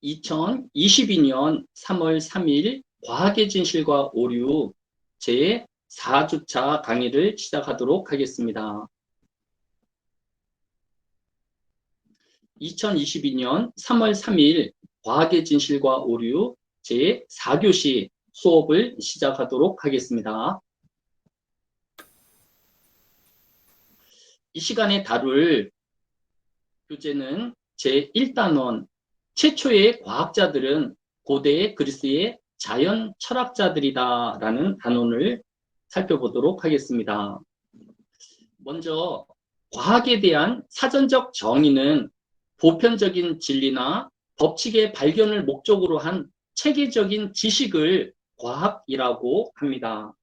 2022년 3월 3일 과학의 진실과 오류 제 4주차 강의를 시작하도록 하겠습니다. 2022년 3월 3일 과학의 진실과 오류 제 4교시 수업을 시작하도록 하겠습니다. 이 시간에 다룰 교재는 제1단원 최초의 과학자들은 고대 그리스의 자연 철학자들이다 라는 단원을 살펴보도록 하겠습니다. 먼저 과학에 대한 사전적 정의는 보편적인 진리나 법칙의 발견을 목적으로 한 체계적인 지식을 과학이라고 합니다.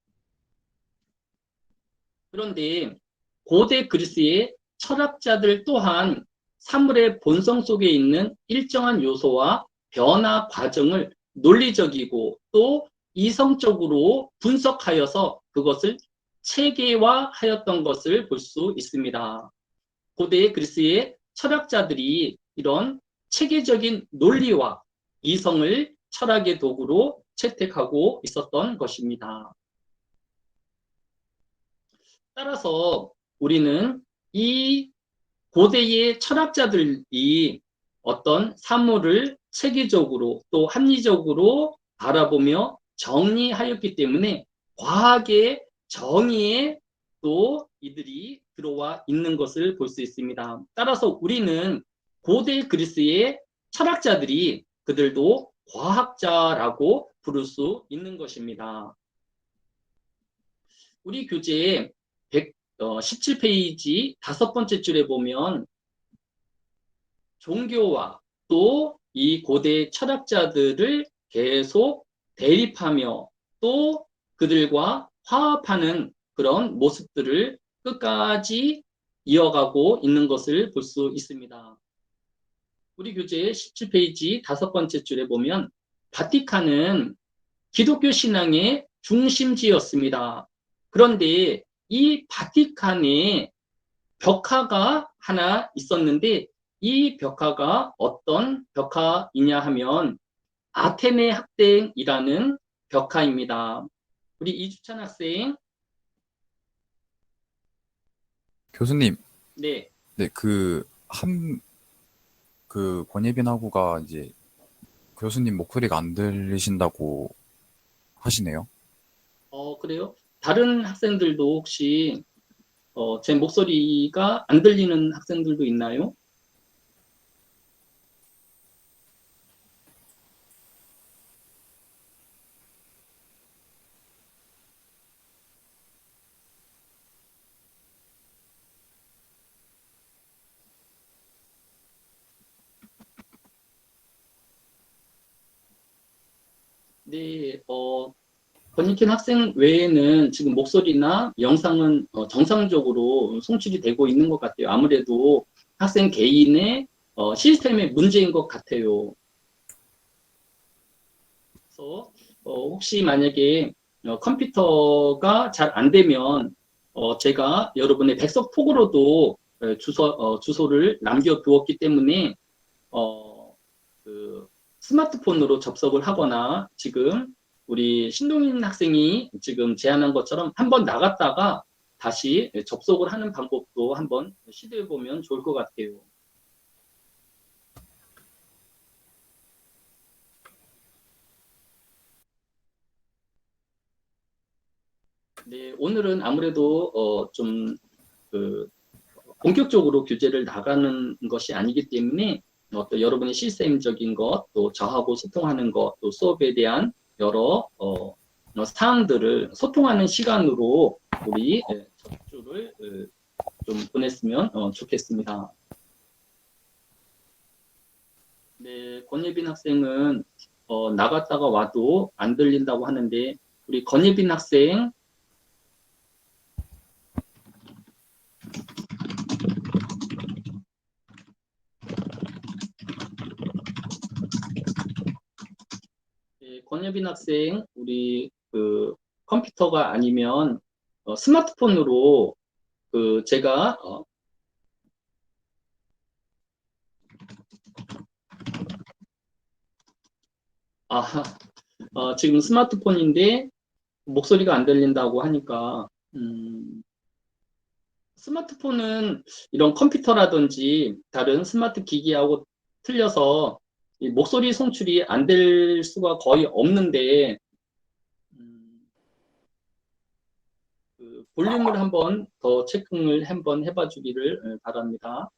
그런데 고대 그리스의 철학자들 또한 사물의 본성 속에 있는 일정한 요소와 변화 과정을 논리적이고 또 이성적으로 분석하여서 그것을 체계화하였던 것을 볼 수 있습니다. 고대 그리스의 철학자들이 이런 체계적인 논리와 이성을 철학의 도구로 채택하고 있었던 것입니다. 따라서 우리는 이 고대의 철학자들이 어떤 사물을 체계적으로 또 합리적으로 바라보며 정리하였기 때문에 과학의 정의에 또 이들이 들어와 있는 것을 볼 수 있습니다. 따라서 우리는 고대 그리스의 철학자들이 그들도 과학자라고 부를 수 있는 것입니다. 우리 교재에 17페이지 5번째 줄에 보면 종교와 또 이 고대 철학자들을 계속 대립하며 또 그들과 화합하는 그런 모습들을 끝까지 이어가고 있는 것을 볼 수 있습니다. 우리 교재의 17페이지 5번째 줄에 보면 바티칸은 기독교 신앙의 중심지였습니다. 그런데 이 바티칸에 벽화가 하나 있었는데 이 벽화가 어떤 벽화이냐 하면 아테네 학대이라는 벽화입니다. 우리 이주찬 학생. 교수님, 네. 네, 권예빈 하고가 이제 교수님 목소리가 안 들리신다고 하시네요. 그래요? 다른 학생들도 혹시 제 목소리가 안 들리는 학생들도 있나요? 네, 권익현 학생 외에는 지금 목소리나 영상은 정상적으로 송출이 되고 있는 것 같아요. 아무래도 학생 개인의 시스템의 문제인 것 같아요. 그래서 혹시 만약에 컴퓨터가 잘 안 되면 제가 여러분의 백석톡으로도 주소를 남겨두었기 때문에 그 스마트폰으로 접속을 하거나 지금 우리 신동인 학생이 지금 제안한 것처럼 한번 나갔다가 다시 접속을 하는 방법도 한번 시도해 보면 좋을 것 같아요. 네, 오늘은 아무래도 좀그 본격적으로 교재를 나가는 것이 아니기 때문에 또 여러분의 시스템적인 것, 또 저하고 소통하는 것, 또 수업에 대한 여러 사항들을 소통하는 시간으로 우리 첫 주를 좀 보냈으면 좋겠습니다. 네, 권예빈 학생은 나갔다가 와도 안 들린다고 하는데 우리 권예빈 학생. 네, 권예빈 학생, 우리 컴퓨터가 아니면 스마트폰으로 제가 아, 지금 스마트폰인데 목소리가 안 들린다고 하니까, 스마트폰은 이런 컴퓨터라든지 다른 스마트 기기하고 틀려서 이 목소리 송출이 안 될 수가 거의 없는데, 음, 그 볼륨을 한번 더 체크를 한번 해봐 주기를 바랍니다.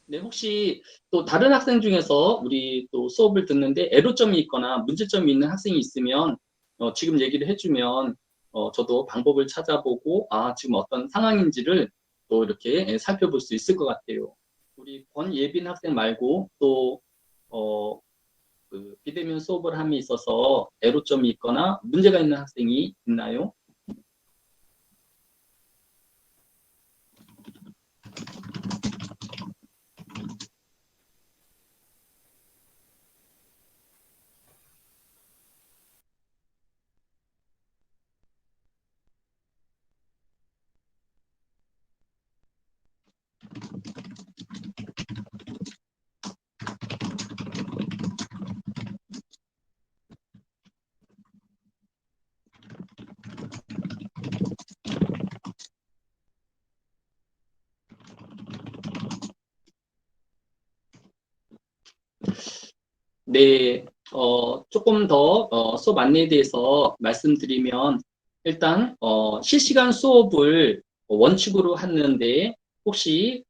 네, 혹시 또 다른 학생 중에서 우리 또 수업을 듣는데 애로점이 있거나 문제점이 있는 학생이 있으면 지금 얘기를 해주면 저도 방법을 찾아보고 지금 어떤 상황인지를 또 이렇게 살펴볼 수 있을 것 같아요. 우리 권예빈 학생 말고 또 어, 그 비대면 수업을 함에 있어서 애로점이 있거나 문제가 있는 학생이 있나요? 네, 조금 더 수업 안내에 대해서 말씀드리면 일단 실시간 수업을 원칙으로 하는데 혹시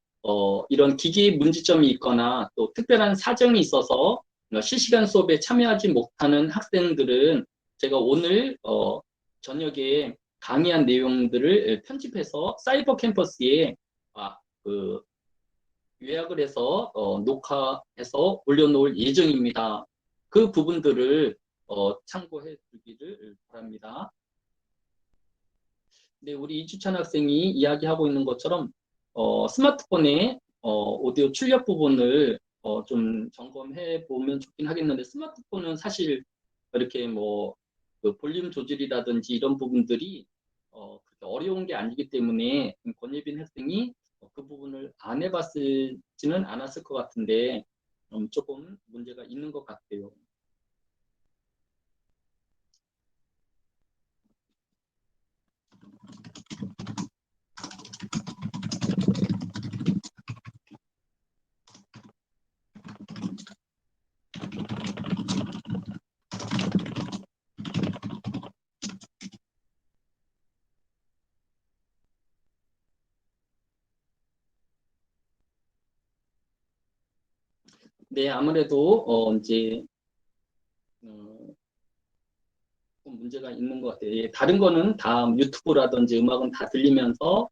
이런 기기 문제점이 있거나 또 특별한 사정이 있어서 실시간 수업에 참여하지 못하는 학생들은 제가 오늘 저녁에 강의한 내용들을 편집해서 사이버 캠퍼스에 그 요약을 해서 녹화해서 올려놓을 예정입니다. 그 부분들을 참고해 주기를 바랍니다. 네, 우리 이주찬 학생이 이야기하고 있는 것처럼 스마트폰의 오디오 출력 부분을 좀 점검해 보면 좋긴 하겠는데 스마트폰은 사실 이렇게 그 볼륨 조절이라든지 이런 부분들이 그렇게 어려운 게 아니기 때문에 권예빈 학생이 그 부분을 안 해봤지는 않았을 것 같은데 조금 문제가 있는 것 같아요. 네, 아무래도 이제 어, 조금 문제가 있는 것 같아요. 예, 다른 거는 다 유튜브라든지 음악은 다 들리면서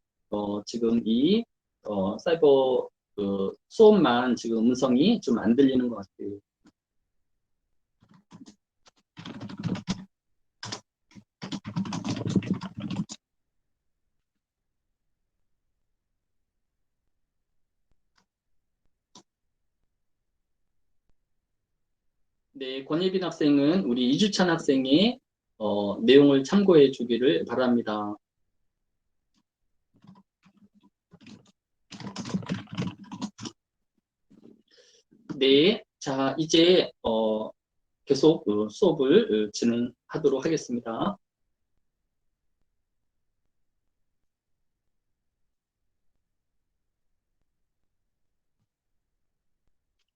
지금 이 사이버 그 수업만 지금 음성이 좀 안 들리는 것 같아요. 네, 권예빈 학생은 우리 이주찬 학생의 내용을 참고해 주기를 바랍니다. 네, 자 이제 계속 그 수업을 진행하도록 하겠습니다.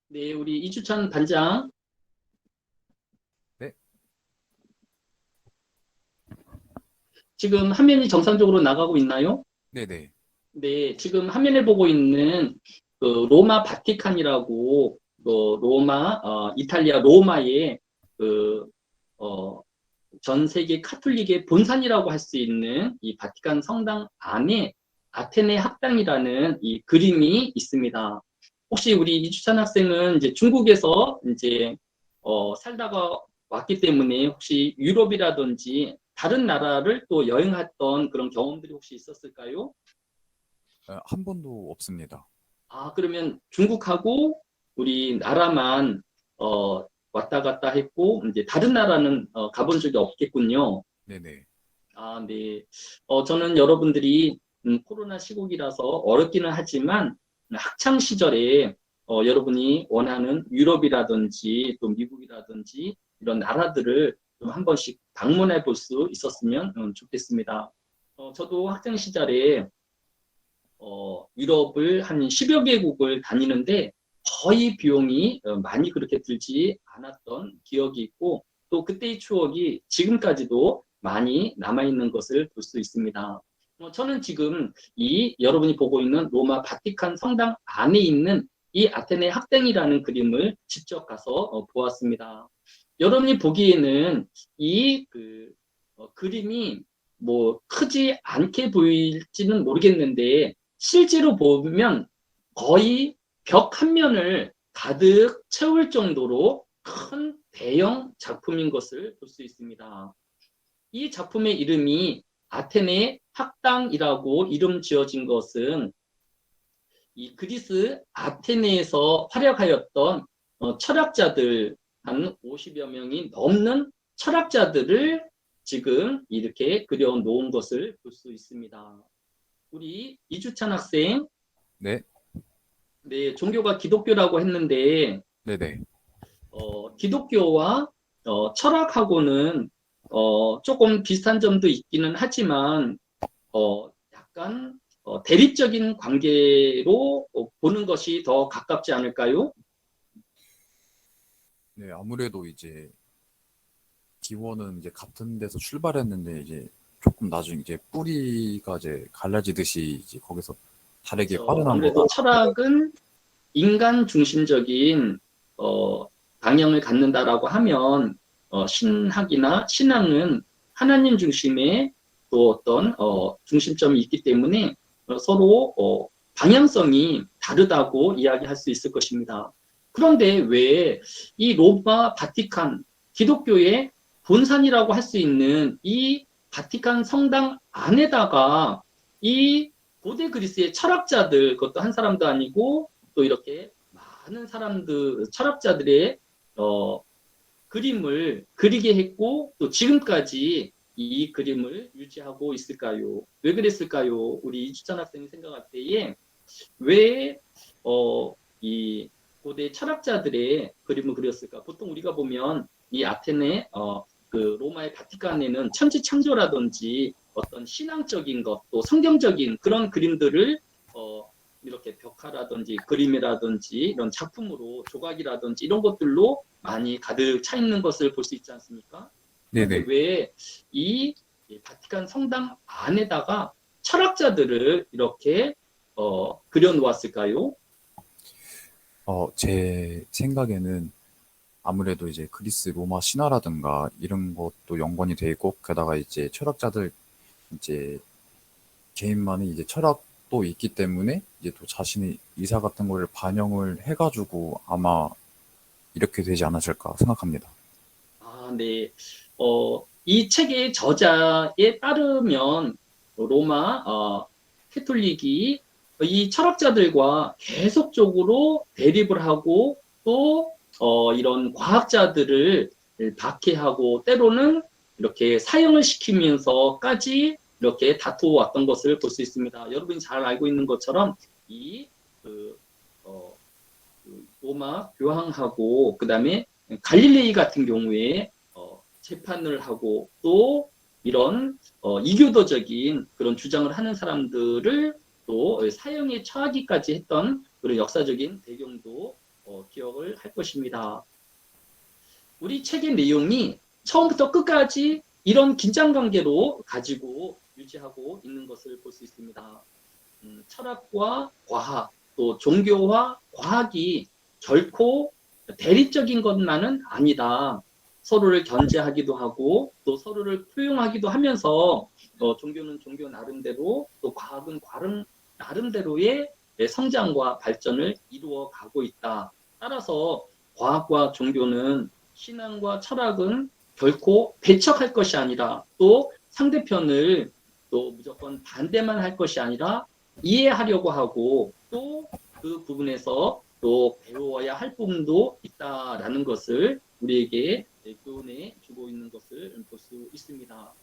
네, 우리 이주찬 반장 네, 지금 화면이 정상적으로 나가고 있나요? 네네. 네, 지금 화면에 보고 있는 그 로마 바티칸이라고 그 로마 이탈리아 로마의 그 어, 전 세계 카톨릭의 본산이라고 할 수 있는 이 바티칸 성당 안에 아테네 학당이라는 이 그림이 있습니다. 혹시 우리 이주찬 학생은 이제 중국에서 이제 살다가 왔기 때문에 혹시 유럽이라든지 다른 나라를 또 여행했던 그런 경험들이 혹시 있었을까요? 한 번도 없습니다. 그러면 중국하고 우리 나라만 왔다 갔다 했고 이제 다른 나라는 가본 적이 없겠군요. 네네. 네. 저는 여러분들이 코로나 시국이라서 어렵기는 하지만 학창 시절에 여러분이 원하는 유럽이라든지 또 미국이라든지 이런 나라들을 좀 한 번씩 방문해 볼 수 있었으면 좋겠습니다. 저도 학생 시절에 유럽을 한 10여 개국을 다니는데 거의 비용이 많이 그렇게 들지 않았던 기억이 있고 또 그때의 추억이 지금까지도 많이 남아있는 것을 볼 수 있습니다. 저는 지금 이 여러분이 보고 있는 로마 바티칸 성당 안에 있는 이 아테네 학당이라는 그림을 직접 가서 보았습니다. 여러분이 보기에는 이 그림이 뭐 크지 않게 보일지는 모르겠는데 실제로 보면 거의 벽 한 면을 가득 채울 정도로 큰 대형 작품인 것을 볼 수 있습니다. 이 작품의 이름이 아테네 학당이라고 이름 지어진 것은 이 그리스 아테네에서 활약하였던 철학자들 한 50여 명이 넘는 철학자들을 지금 이렇게 그려놓은 것을 볼 수 있습니다. 우리 이주찬 학생, 네, 네, 종교가 기독교라고 했는데 네네. 기독교와 철학하고는 조금 비슷한 점도 있기는 하지만 약간 대립적인 관계로 보는 것이 더 가깝지 않을까요? 네, 아무래도 이제 기원은 이제 같은 데서 출발했는데 이제 조금 나중에 이제 뿌리가 이제 갈라지듯이 이제 거기서 다르게 그렇죠. 빠져난 거라. 아무래도 철학은 인간 중심적인 방향을 갖는다라고 하면 신학이나 신앙은 하나님 중심의 또 어떤 중심점이 있기 때문에 서로 방향성이 다르다고 이야기할 수 있을 것입니다. 그런데 왜 이 로마 바티칸 기독교의 본산이라고 할 수 있는 이 바티칸 성당 안에다가 이 고대 그리스의 철학자들 그것도 한 사람도 아니고 또 이렇게 많은 사람들 철학자들의 그림을 그리게 했고 또 지금까지 이 그림을 유지하고 있을까요? 왜 그랬을까요? 우리 이주찬 학생이 생각할 때에 왜 이 고대 철학자들의 그림을 그렸을까? 보통 우리가 보면 이 아테네 그 로마의 바티칸에는 천지창조라든지 어떤 신앙적인 것, 또 성경적인 그런 그림들을 이렇게 벽화라든지 그림이라든지 이런 작품으로 조각이라든지 이런 것들로 많이 가득 차 있는 것을 볼 수 있지 않습니까? 그런데 네네. 왜 이 바티칸 성당 안에다가 철학자들을 이렇게 그려 놓았을까요? 제 생각에는 아무래도 이제 그리스 로마 신화라든가 이런 것도 연관이 돼 있고, 게다가 이제 철학자들 이제 개인만의 이제 철학도 있기 때문에 이제 또 자신의 이사 같은 거를 반영을 해가지고 아마 이렇게 되지 않았을까 생각합니다. 아, 네. 이 책의 저자에 따르면 로마 캐톨릭이 이 철학자들과 계속적으로 대립을 하고 또 이런 과학자들을 박해하고 때로는 이렇게 사형을 시키면서까지 이렇게 다투어왔던 것을 볼 수 있습니다. 여러분이 잘 알고 있는 것처럼 이 그, 어, 로마 교황하고 그다음에 갈릴레이 같은 경우에 재판을 하고 또 이런 이교도적인 그런 주장을 하는 사람들을 또 사형에 처하기까지 했던 그런 역사적인 배경도 기억을 할 것입니다. 우리 책의 내용이 처음부터 끝까지 이런 긴장 관계로 가지고 유지하고 있는 것을 볼 수 있습니다. 철학과 과학, 또 종교와 과학이 결코 대립적인 것만은 아니다. 서로를 견제하기도 하고 또 서로를 포용하기도 하면서 종교는 종교 나름대로 또 과학은 과학 나름대로의 성장과 발전을 이루어 가고 있다. 따라서 과학과 종교는 신앙과 철학은 결코 배척할 것이 아니라 또 상대편을 또 무조건 반대만 할 것이 아니라 이해하려고 하고 또 그 부분에서 또 배워야 할 부분도 있다라는 것을 우리에게 교훈해 주고 있는 것을 볼 수 있습니다.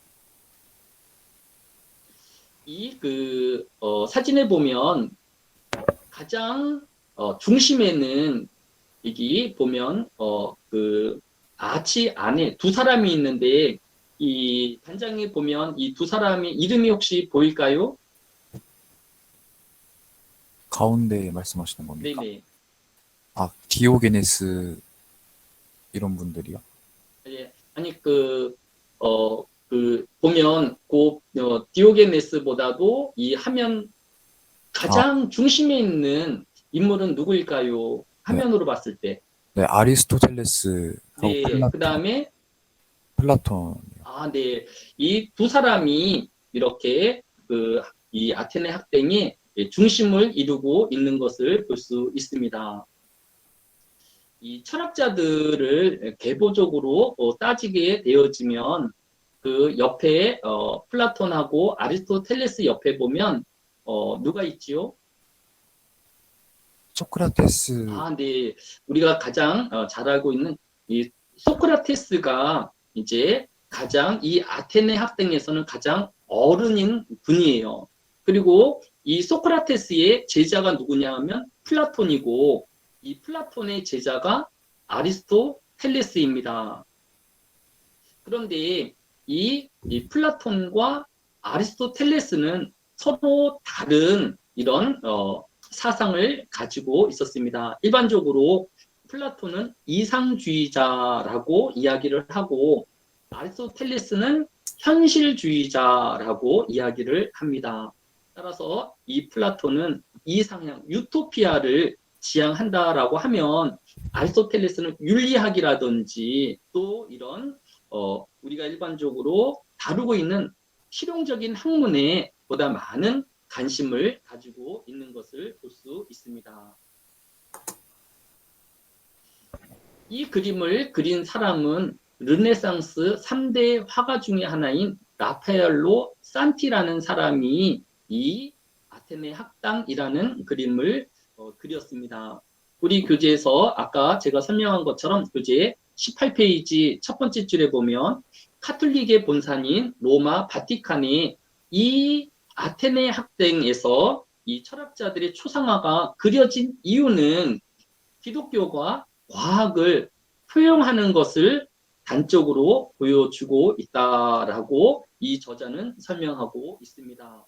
이 사진에 보면 가장 중심에는 여기 보면 그 아치 안에 두 사람이 있는데 이 단장에 보면 이 두 사람의 이름이 혹시 보일까요? 가운데 말씀하시는 겁니까? 네네. 아, 디오게네스 이런 분들이요? 예, 아니 보면 디오게네스보다도 이 화면 아, 가장 중심에 있는 인물은 누구일까요? 네, 화면으로 봤을 때. 네, 아리스토텔레스하고 네, 그 다음에 플라톤이요. 네, 이 두 사람이 이렇게 이 아테네 학당의 중심을 이루고 있는 것을 볼 수 있습니다. 이 철학자들을 계보적으로 따지게 되어지면 그 옆에 플라톤하고 아리스토텔레스 옆에 보면 누가 있지요? 소크라테스, 네. 우리가 가장 잘 알고 있는 이 소크라테스가 이제 가장 이 아테네 학당에서는 가장 어른인 분이에요. 그리고 이 소크라테스의 제자가 누구냐 하면 플라톤이고 이 플라톤의 제자가 아리스토텔레스입니다. 그런데 이 플라톤과 아리스토텔레스는 서로 다른 이런 사상을 가지고 있었습니다. 일반적으로 플라톤은 이상주의자라고 이야기를 하고 아리스토텔레스는 현실주의자라고 이야기를 합니다. 따라서 이 플라톤은 이상향, 유토피아를 지향한다라고 하면 아리스토텔레스는 윤리학이라든지 또 이런 우리가 일반적으로 다루고 있는 실용적인 학문에 보다 많은 관심을 가지고 있는 것을 볼 수 있습니다. 이 그림을 그린 사람은 르네상스 3대 화가 중의 하나인 라파엘로 산티라는 사람이 이 아테네 학당이라는 그림을 그렸습니다. 우리 교재에서 아까 제가 설명한 것처럼 교재 18페이지 첫 번째 줄에 보면 카톨릭의 본산인 로마 바티칸이 이 아테네 학당에서 이 철학자들의 초상화가 그려진 이유는 기독교가 과학을 표현하는 것을 단적으로 보여주고 있다라고 이 저자는 설명하고 있습니다.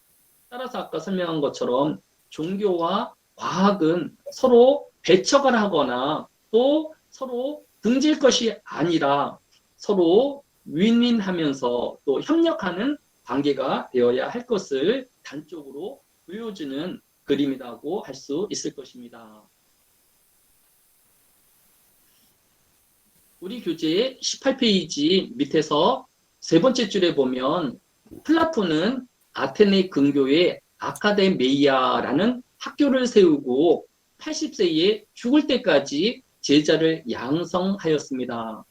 따라서 아까 설명한 것처럼 종교와 과학은 서로 배척을 하거나 또 서로 등질 것이 아니라 서로 윈윈하면서 또 협력하는 관계가 되어야 할 것을 단적으로 보여주는 그림이라고 할 수 있을 것입니다. 우리 교재의 18페이지 밑에서 세 번째 줄에 보면 플라톤은 아테네 근교에 아카데메이아라는 학교를 세우고 80세에 죽을 때까지 제자를 양성하였습니다.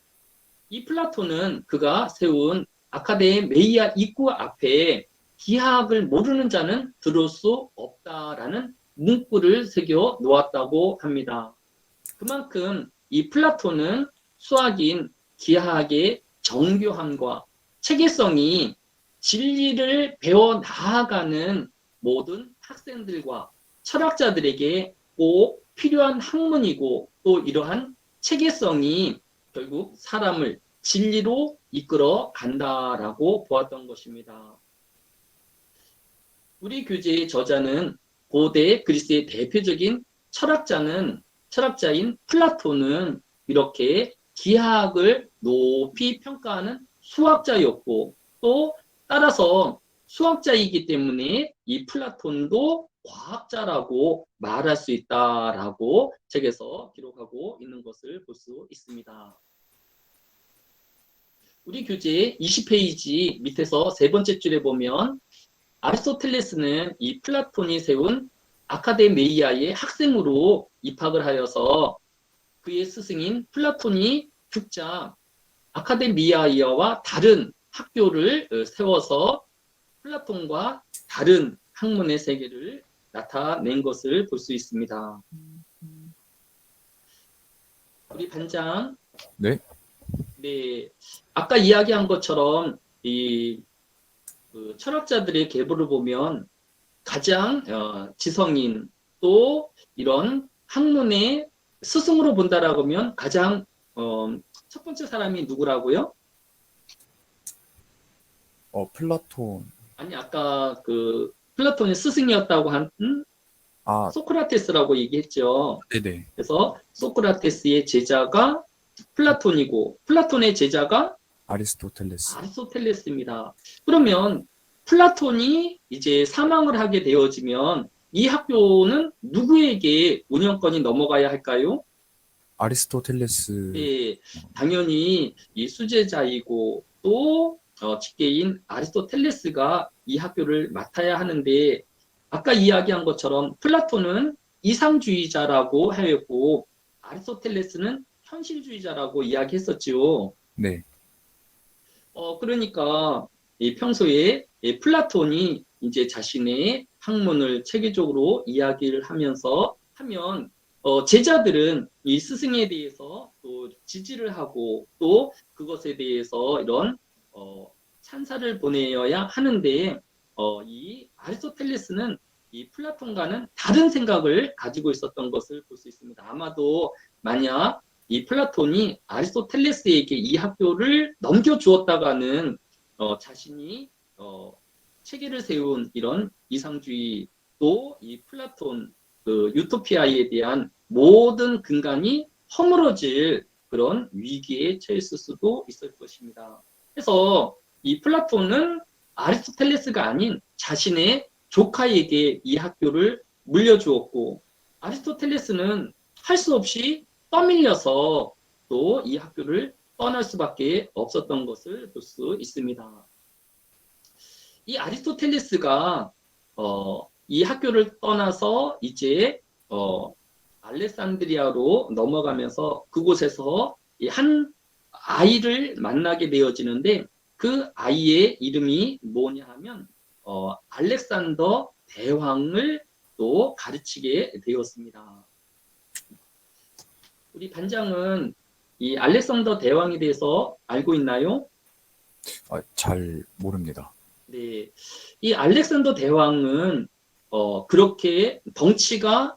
이 플라톤은 그가 세운 아카데메이아 입구 앞에 기하학을 모르는 자는 들어올 수 없다라는 문구를 새겨 놓았다고 합니다. 그만큼 이 플라톤은 수학인 기하학의 정교함과 체계성이 진리를 배워 나아가는 모든 학생들과 철학자들에게 꼭 필요한 학문이고 또 이러한 체계성이 결국 사람을 진리로 이끌어 간다라고 보았던 것입니다. 우리 교재의 저자는 고대 그리스의 대표적인 철학자인 플라톤은 이렇게 기하학을 높이 평가하는 수학자였고 또 따라서 수학자이기 때문에 이 플라톤도 과학자라고 말할 수 있다라고 책에서 기록하고 있는 것을 볼 수 있습니다. 우리 교재 20페이지 밑에서 세 번째 줄에 보면 아리스토텔레스는 이 플라톤이 세운 아카데메이아의 학생으로 입학을 하여서 그의 스승인 플라톤이 죽자 아카데미아와 다른 학교를 세워서 플라톤과 다른 학문의 세계를 나타낸 것을 볼 수 있습니다. 우리 반장, 네, 네, 아까 이야기한 것처럼 철학자들의 계보를 보면 가장 지성인 또 이런 학문의 스승으로 본다라고 하면 가장 첫 번째 사람이 누구라고요? 플라톤. 아니 아까 그 플라톤의 스승이었다고 한 아, 소크라테스라고 얘기했죠. 네네. 그래서 소크라테스의 제자가 플라톤이고 플라톤의 제자가 아리스토텔레스. 아리스토텔레스입니다. 그러면 플라톤이 이제 사망을 하게 되어지면 이 학교는 누구에게 운영권이 넘어가야 할까요? 아리스토텔레스. 네, 당연히 이 수제자이고 또 직계인 아리스토텔레스가 이 학교를 맡아야 하는데 아까 이야기한 것처럼 플라톤은 이상주의자라고 하였고 아리스토텔레스는 현실주의자라고 이야기했었지요. 네. 그러니까 이 평소에 이 플라톤이 이제 자신의 학문을 체계적으로 이야기를 하면서 하면 제자들은 이 스승에 대해서 또 지지를 하고 또 그것에 대해서 이런 찬사를 보내어야 하는데 이 아리스토텔레스는 이 플라톤과는 다른 생각을 가지고 있었던 것을 볼 수 있습니다. 아마도 만약 이 플라톤이 아리스토텔레스에게 이 학교를 넘겨주었다가는 자신이 체계를 세운 이런 이상주의 또 이 플라톤 그 유토피아에 대한 모든 근간이 허물어질 그런 위기에 처했을 수도 있을 것입니다. 그래서 이 플라톤은 아리스토텔레스가 아닌 자신의 조카에게 이 학교를 물려주었고 아리스토텔레스는 할 수 없이 떠밀려서 또 이 학교를 떠날 수밖에 없었던 것을 볼 수 있습니다. 이 아리스토텔레스가 이 학교를 떠나서 이제 알렉산드리아로 넘어가면서 그곳에서 한 아이를 만나게 되어지는데 그 아이의 이름이 뭐냐 하면 알렉산더 대왕을 또 가르치게 되었습니다. 우리 반장은 이 알렉산더 대왕에 대해서 알고 있나요? 잘 모릅니다. 네. 이 알렉산더 대왕은 그렇게 덩치가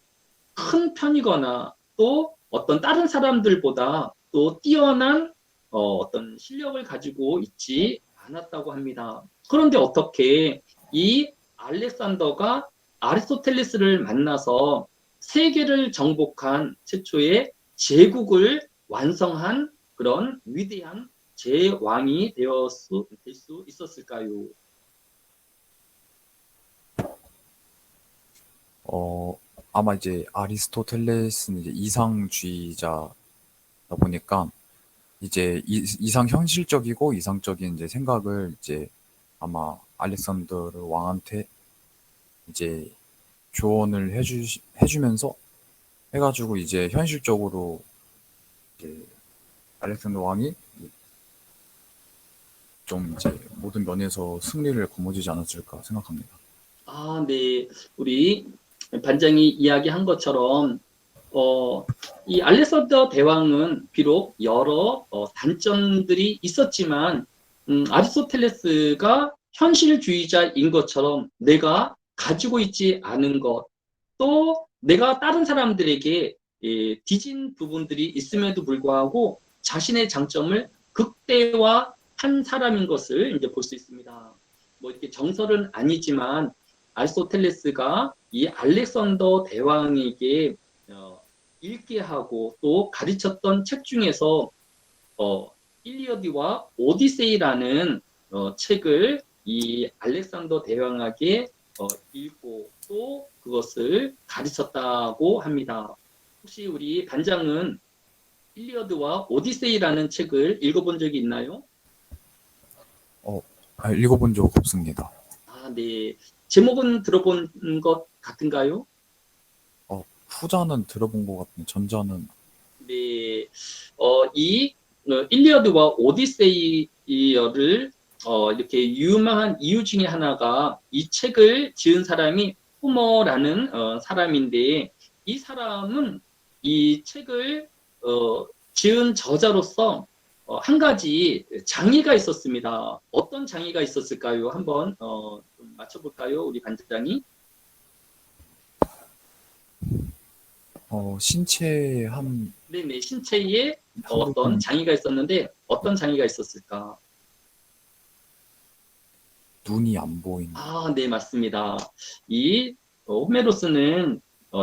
큰 편이거나 또 어떤 다른 사람들보다 또 뛰어난 어떤 실력을 가지고 있지 않았다고 합니다. 그런데 어떻게 이 알렉산더가 아리스토텔레스를 만나서 세계를 정복한 최초의 제국을 완성한 그런 위대한 제왕이 될 수 있었을까요? 아마 이제 아리스토텔레스는 이제 이상주의자다 보니까 이제 이상 현실적이고 이상적인 이제 생각을 이제 아마 알렉산더르 왕한테 이제 조언을 해주면서 해가지고 이제 현실적으로 이제 알렉산더 왕이 좀 이제 모든 면에서 승리를 거머쥐지 않았을까 생각합니다. 아, 네. 우리 반장이 이야기한 것처럼 이 알렉산더 대왕은 비록 여러 단점들이 있었지만 아리스토텔레스가 현실주의자인 것처럼 내가 가지고 있지 않은 것, 또 내가 다른 사람들에게 뒤진 부분들이 있음에도 불구하고 자신의 장점을 극대화한 사람인 것을 이제 볼 수 있습니다. 뭐 이렇게 정설은 아니지만 아리스토텔레스가 이 알렉산더 대왕에게 읽게 하고 또 가르쳤던 책 중에서 일리어드와 오디세이라는 책을 이 알렉산더 대왕에게 읽고 또 그것을 가르쳤다고 합니다. 혹시 우리 반장은 일리어드와 오디세이라는 책을 읽어본 적이 있나요? 읽어본 적 없습니다. 아, 네. 제목은 들어본 것 같은가요? 후자는 들어본 것 같은데 전자는. 네. 이 일리어드와 오디세이어를 이렇게 유망한 이유 중에 하나가 이 책을 지은 사람이 호머라는 사람인데 이 사람은 이 책을 지은 저자로서 한 가지 장애가 있었습니다. 어떤 장애가 있었을까요? 한번 좀 맞춰볼까요? 우리 반장이. 신체에 한 네네, 신체에 어떤 부분, 장애가 있었는데 어떤 장애가 있었을까? 눈이 안 보이는. 아, 네, 맞습니다. 이 호메로스는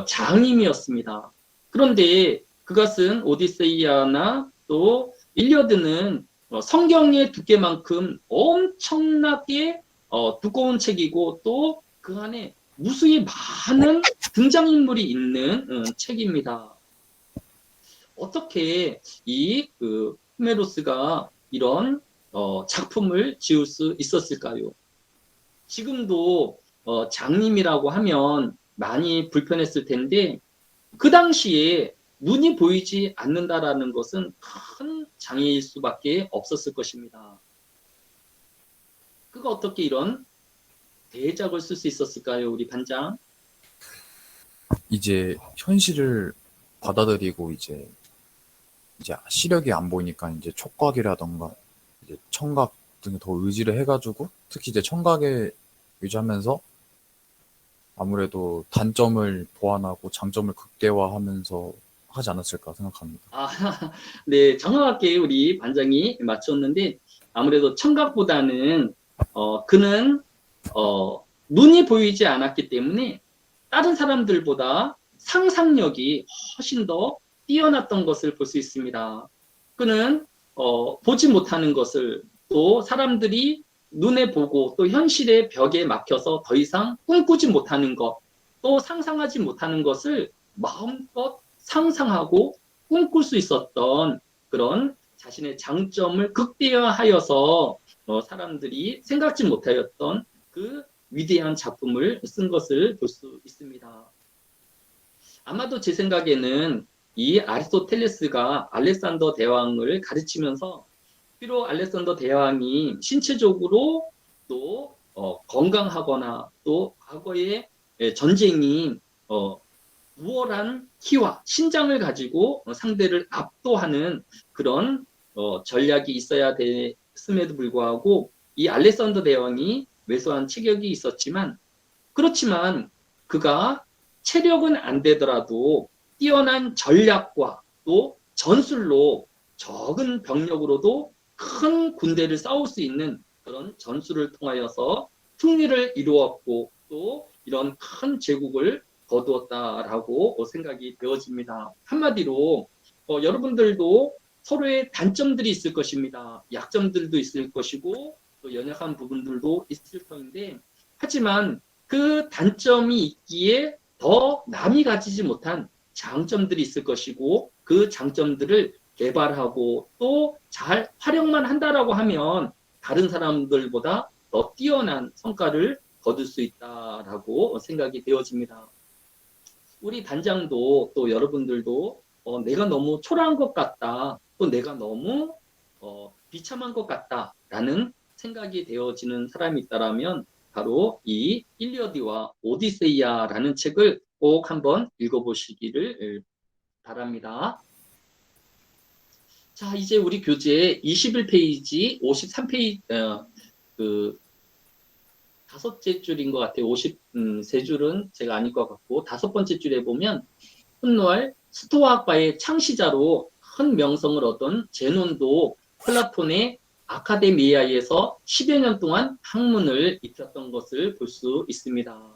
장임이었습니다. 그런데 그것은 오디세이아나 또 일리어드는 성경의 두께만큼 엄청나게 두꺼운 책이고 또 그 안에 무수히 많은 등장인물이 있는 책입니다. 어떻게 이 호메로스가 이런 작품을 지을 수 있었을까요? 지금도 장님이라고 하면 많이 불편했을 텐데 그 당시에 눈이 보이지 않는다라는 것은 큰 장애일 수밖에 없었을 것입니다. 그가 어떻게 이런 대작을 쓸 수 있었을까요, 우리 반장? 이제 현실을 받아들이고 이제 시력이 안 보이니까 이제 촉각이라던가 이제 청각 등에 더 의지를 해가지고 특히 이제 청각에 의지하면서 아무래도 단점을 보완하고 장점을 극대화하면서 하지 않았을까 생각합니다. 아, 네, 정확하게 우리 반장이 맞췄는데 아무래도 청각보다는 그는 눈이 보이지 않았기 때문에 다른 사람들보다 상상력이 훨씬 더 뛰어났던 것을 볼 수 있습니다. 그는 보지 못하는 것을 또 사람들이 눈에 보고 또 현실의 벽에 막혀서 더 이상 꿈꾸지 못하는 것, 또 상상하지 못하는 것을 마음껏 상상하고 꿈꿀 수 있었던 그런 자신의 장점을 극대화하여서 사람들이 생각지 못하였던 그 위대한 작품을 쓴 것을 볼 수 있습니다. 아마도 제 생각에는 이 아리스토텔레스가 알렉산더 대왕을 가르치면서 비록 알렉산더 대왕이 신체적으로 또 건강하거나 또 과거의 전쟁이 우월한 키와 신장을 가지고 상대를 압도하는 그런 전략이 있어야 됐음에도 불구하고 이 알렉산더 대왕이 왜소한 체격이 있었지만 그렇지만 그가 체력은 안 되더라도 뛰어난 전략과 또 전술로 적은 병력으로도 큰 군대를 싸울 수 있는 그런 전술을 통하여서 승리를 이루었고 또 이런 큰 제국을 거두었다라고 생각이 되어집니다. 한마디로 여러분들도 서로의 단점들이 있을 것입니다. 약점들도 있을 것이고 또 연약한 부분들도 있을 터인데 하지만 그 단점이 있기에 더 남이 가지지 못한 장점들이 있을 것이고 그 장점들을 개발하고 또 잘 활용만 한다라고 하면 다른 사람들보다 더 뛰어난 성과를 거둘 수 있다라고 생각이 되어집니다. 우리 단장도 또 여러분들도 내가 너무 초라한 것 같다. 또 내가 너무 비참한 것 같다라는 생각이 되어지는 사람이 있다라면 바로 이 일리어드와 오디세이아라는 책을 꼭 한번 읽어보시기를 바랍니다. 자, 이제 우리 교재 21페이지, 53페이지, 그 다섯째 줄인 것 같아요. 53줄은 제가 아닐 것 같고 다섯 번째 줄에 보면 훗날 스토아학파의 창시자로 큰 명성을 얻은 제논도 플라톤의 아카데미아에서 10여 년 동안 학문을 익혔던 것을 볼 수 있습니다.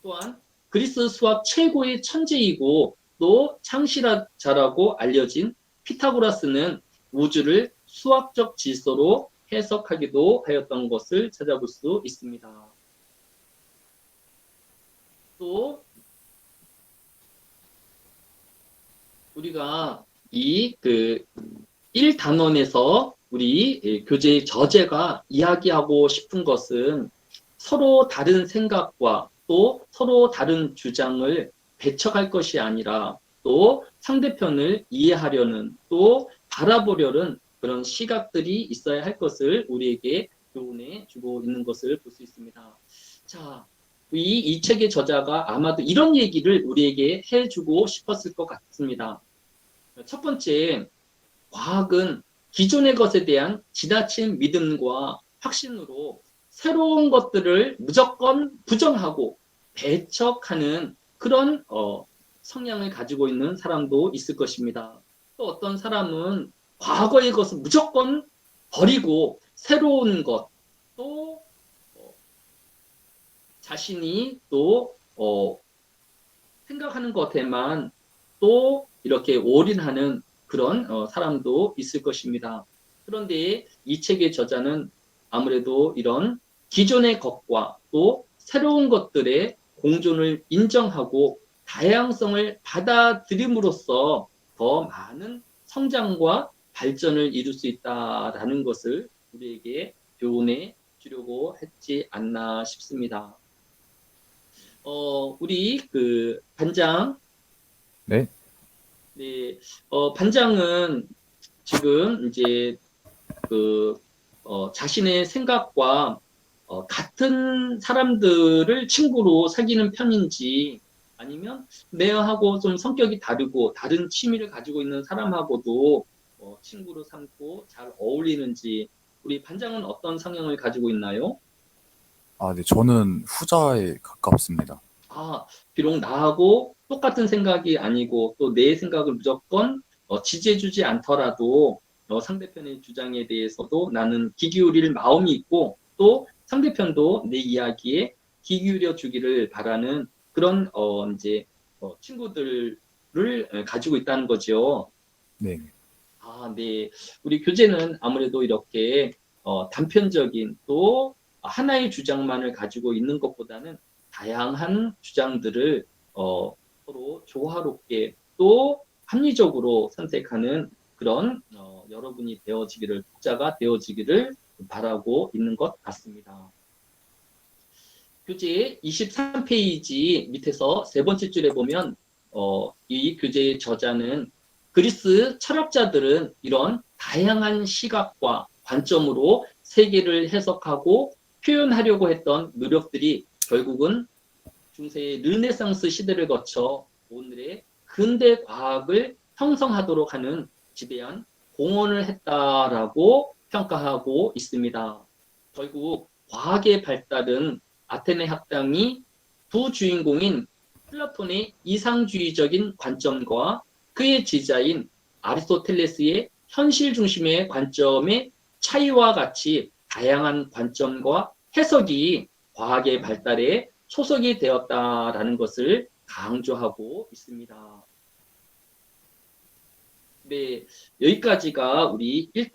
또한 그리스 수학 최고의 천재이고 또 창시자라고 알려진 피타고라스는 우주를 수학적 질서로 해석하기도 하였던 것을 찾아볼 수 있습니다. 또 우리가 이 1단원에서 우리 교재의 저자가 이야기하고 싶은 것은 서로 다른 생각과 또 서로 다른 주장을 배척할 것이 아니라 또 상대편을 이해하려는 또 바라보려는 그런 시각들이 있어야 할 것을 우리에게 교훈해 주고 있는 것을 볼 수 있습니다. 자, 이 책의 저자가 아마도 이런 얘기를 우리에게 해주고 싶었을 것 같습니다. 첫 번째, 과학은 기존의 것에 대한 지나친 믿음과 확신으로 새로운 것들을 무조건 부정하고 배척하는 그런 성향을 가지고 있는 사람도 있을 것입니다. 또 어떤 사람은 과거의 것을 무조건 버리고 새로운 것, 또 자신이 또 생각하는 것에만 또 이렇게 올인하는 그런 사람도 있을 것입니다. 그런데 이 책의 저자는 아무래도 이런 기존의 것과 또 새로운 것들의 공존을 인정하고 다양성을 받아들임으로써 더 많은 성장과 발전을 이룰 수 있다라는 것을 우리에게 교훈해 주려고 했지 않나 싶습니다. 우리 그 반장, 네. 네, 반장은 지금 이제 그 자신의 생각과 같은 사람들을 친구로 사귀는 편인지 아니면 내하고 좀 성격이 다르고 다른 취미를 가지고 있는 사람하고도 친구로 삼고 잘 어울리는지 우리 반장은 어떤 성향을 가지고 있나요? 아, 네. 저는 후자에 가깝습니다. 아, 비록 나하고 똑같은 생각이 아니고 또 내 생각을 무조건 지지해주지 않더라도 상대편의 주장에 대해서도 나는 귀 기울일 마음이 있고 또 상대편도 내 이야기에 귀 기울여 주기를 바라는 그런 이제 친구들을 가지고 있다는 거죠. 네. 아, 네. 우리 교재는 아무래도 이렇게 단편적인 또 하나의 주장만을 가지고 있는 것보다는 다양한 주장들을 서로 조화롭게 또 합리적으로 선택하는 그런 여러분이 되어지기를, 독자가 되어지기를 바라고 있는 것 같습니다. 교재 23페이지 밑에서 세 번째 줄에 보면 이 교재의 저자는 그리스 철학자들은 이런 다양한 시각과 관점으로 세계를 해석하고 표현하려고 했던 노력들이 결국은 중세의 르네상스 시대를 거쳐 오늘의 근대 과학을 형성하도록 하는 지대한 공헌을 했다라고 평가하고 있습니다. 결국 과학의 발달은 아테네 학당이 부주인공인 플라톤의 이상주의적인 관점과 그의 지자인 아리스토텔레스의 현실 중심의 관점의 차이와 같이 다양한 관점과 해석이 과학의 발달에 초석이 되었다라는 것을 강조하고 있습니다. 네, 여기까지가 우리 1단